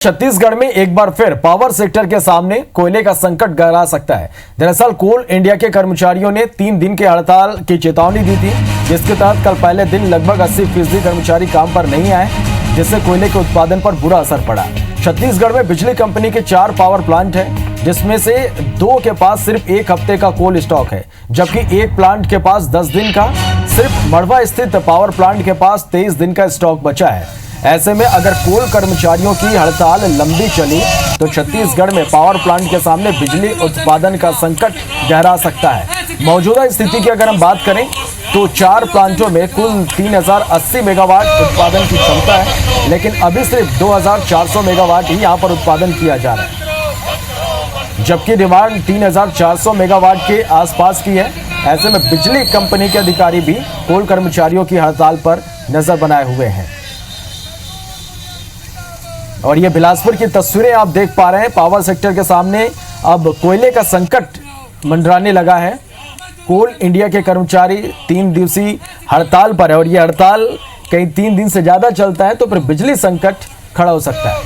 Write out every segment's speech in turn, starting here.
छत्तीसगढ़ में एक बार फिर पावर सेक्टर के सामने कोयले का संकट गहरा सकता है। दरअसल कोल इंडिया के कर्मचारियों ने 3 दिन के हड़ताल की चेतावनी दी थी, जिसके तहत कल पहले दिन लगभग 80% कर्मचारी काम पर नहीं आए, जिससे कोयले के उत्पादन पर बुरा असर पड़ा। छत्तीसगढ़ में बिजली कंपनी के 4 पावर प्लांट हैं, जिसमें से 2 के पास सिर्फ 1 हफ्ते का कोल स्टॉक है, जबकि एक प्लांट के पास 10 दिन का। सिर्फ मड़वा स्थित पावर प्लांट के पास 23 दिन का स्टॉक बचा है। ऐसे में अगर कोल कर्मचारियों की हड़ताल लंबी चली तो छत्तीसगढ़ में पावर प्लांट के सामने बिजली उत्पादन का संकट गहरा सकता है। मौजूदा स्थिति की अगर हम बात करें तो 4 प्लांटों में कुल 3080 मेगावाट उत्पादन की क्षमता है, लेकिन अभी सिर्फ 2400 मेगावाट ही यहां पर उत्पादन किया जा रहा है, जबकि डिमांड 3400 मेगावाट के आसपास की है। ऐसे में बिजली कंपनी के अधिकारी भी कोल कर्मचारियों की हड़ताल पर नजर बनाए हुए हैं। और ये बिलासपुर की तस्वीरें आप देख पा रहे हैं। पावर सेक्टर के सामने अब कोयले का संकट मंडराने लगा है। कोल इंडिया के कर्मचारी 3 दिवसीय हड़ताल पर है और ये हड़ताल कहीं 3 दिन से ज्यादा चलता है तो फिर बिजली संकट खड़ा हो सकता है।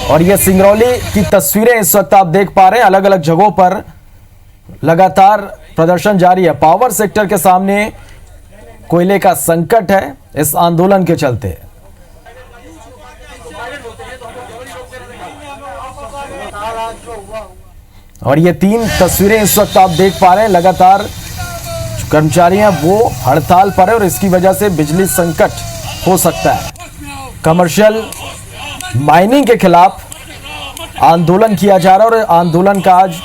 और ये सिंगरौली की तस्वीरें इस वक्त आप देख पा रहे हैं। अलग अलग जगहों पर लगातार प्रदर्शन जारी है। पावर सेक्टर के सामने कोयले का संकट है इस आंदोलन के चलते। और ये 3 तस्वीरें इस वक्त आप देख पा रहे हैं। लगातार कर्मचारी हैं वो हड़ताल पर है और इसकी वजह से बिजली संकट हो सकता है। कमर्शियल माइनिंग के खिलाफ आंदोलन किया जा रहा है और आंदोलन का आज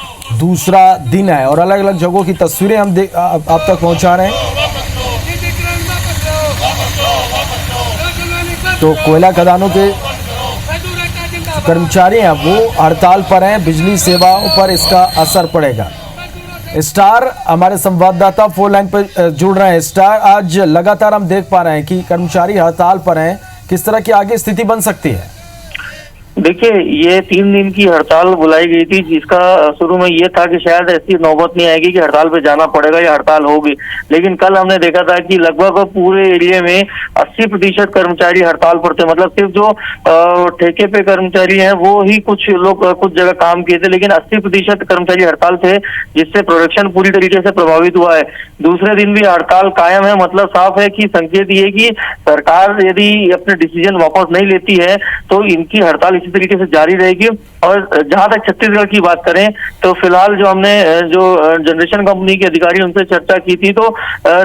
दूसरा दिन है और अलग अलग जगहों की तस्वीरें हम आप तक पहुंचा रहे हैं। तो कोयला खदानों के कर्मचारी हैं वो हड़ताल पर हैं। बिजली सेवाओं पर इसका असर पड़ेगा। स्टार हमारे संवाददाता फोन लाइन पर जुड़ रहे हैं। स्टार, आज लगातार हम देख पा रहे हैं कि कर्मचारी हड़ताल पर हैं। किस तरह की आगे स्थिति बन सकती है? देखिए, ये 3 दिन की हड़ताल बुलाई गई थी, जिसका शुरू में ये था कि शायद ऐसी नौबत नहीं आएगी कि हड़ताल पे जाना पड़ेगा या हड़ताल होगी, लेकिन कल हमने देखा था कि लगभग पूरे एरिया में 80% कर्मचारी हड़ताल पर थे। मतलब सिर्फ जो ठेके पे कर्मचारी हैं वो ही कुछ लोग कुछ जगह काम किए थे, लेकिन 80% कर्मचारी हड़ताल थे, जिससे प्रोडक्शन पूरी तरीके से प्रभावित हुआ है। दूसरे दिन भी हड़ताल कायम है। मतलब साफ है कि संकेत ये कि सरकार यदि अपने डिसीजन वापस नहीं लेती है तो इनकी हड़ताल इसी तरीके से जारी रहेगी। और जहां तक छत्तीसगढ़ की बात करें तो फिलहाल जो हमने जो जनरेशन कंपनी के अधिकारी उनसे चर्चा की थी तो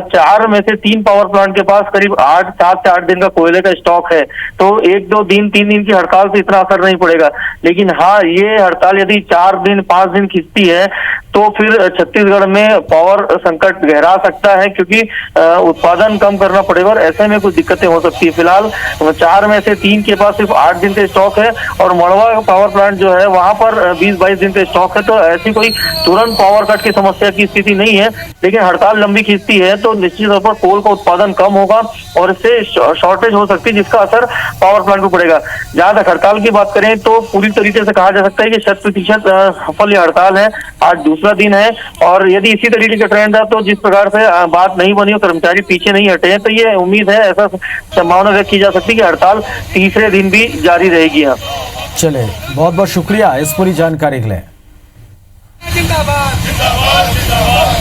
4 में से 3 पावर प्लांट के पास करीब 7 से 8 दिन का कोयले का स्टॉक है। तो 1-2 दिन 3 दिन की हड़ताल से इतना असर नहीं पड़ेगा, लेकिन हाँ, ये हड़ताल यदि 4 दिन 5 दिन खिंचती है तो फिर छत्तीसगढ़ में पावर संकट गहरा सकता है, क्योंकि उत्पादन कम करना पड़ेगा और ऐसे में कुछ दिक्कतें हो सकती है। फिलहाल 4 में से 3 के पास सिर्फ 8 दिन का स्टॉक है और मड़वा पावर प्लांट जो है वहां पर 20-22 दिन का स्टॉक है। तो ऐसी कोई तुरंत पावर कट की समस्या की स्थिति नहीं है, लेकिन हड़ताल लंबी खींचती है तो निश्चित तौर पर कोल का उत्पादन कम होगा और इससे शॉर्टेज हो सकती है, जिसका असर पावर प्लांट को पड़ेगा। जहां तक हड़ताल की बात करें तो पूरी तरीके से कहा जा सकता है कि 100% सफल ये हड़ताल है। आज दूसरा दिन है और यदि इसी तरीके का ट्रेंड है तो जिस प्रकार से बात नहीं बनी और कर्मचारी पीछे नहीं हटे हैं तो ये उम्मीद है, ऐसा संभावना व्यक्त की जा सकती है कि हड़ताल तीसरे दिन भी जारी रहेगी। चले, बहुत बहुत शुक्रिया इस पूरी जानकारी के लिए। जिंदाबाद जिंदाबाद जिंदाबाद।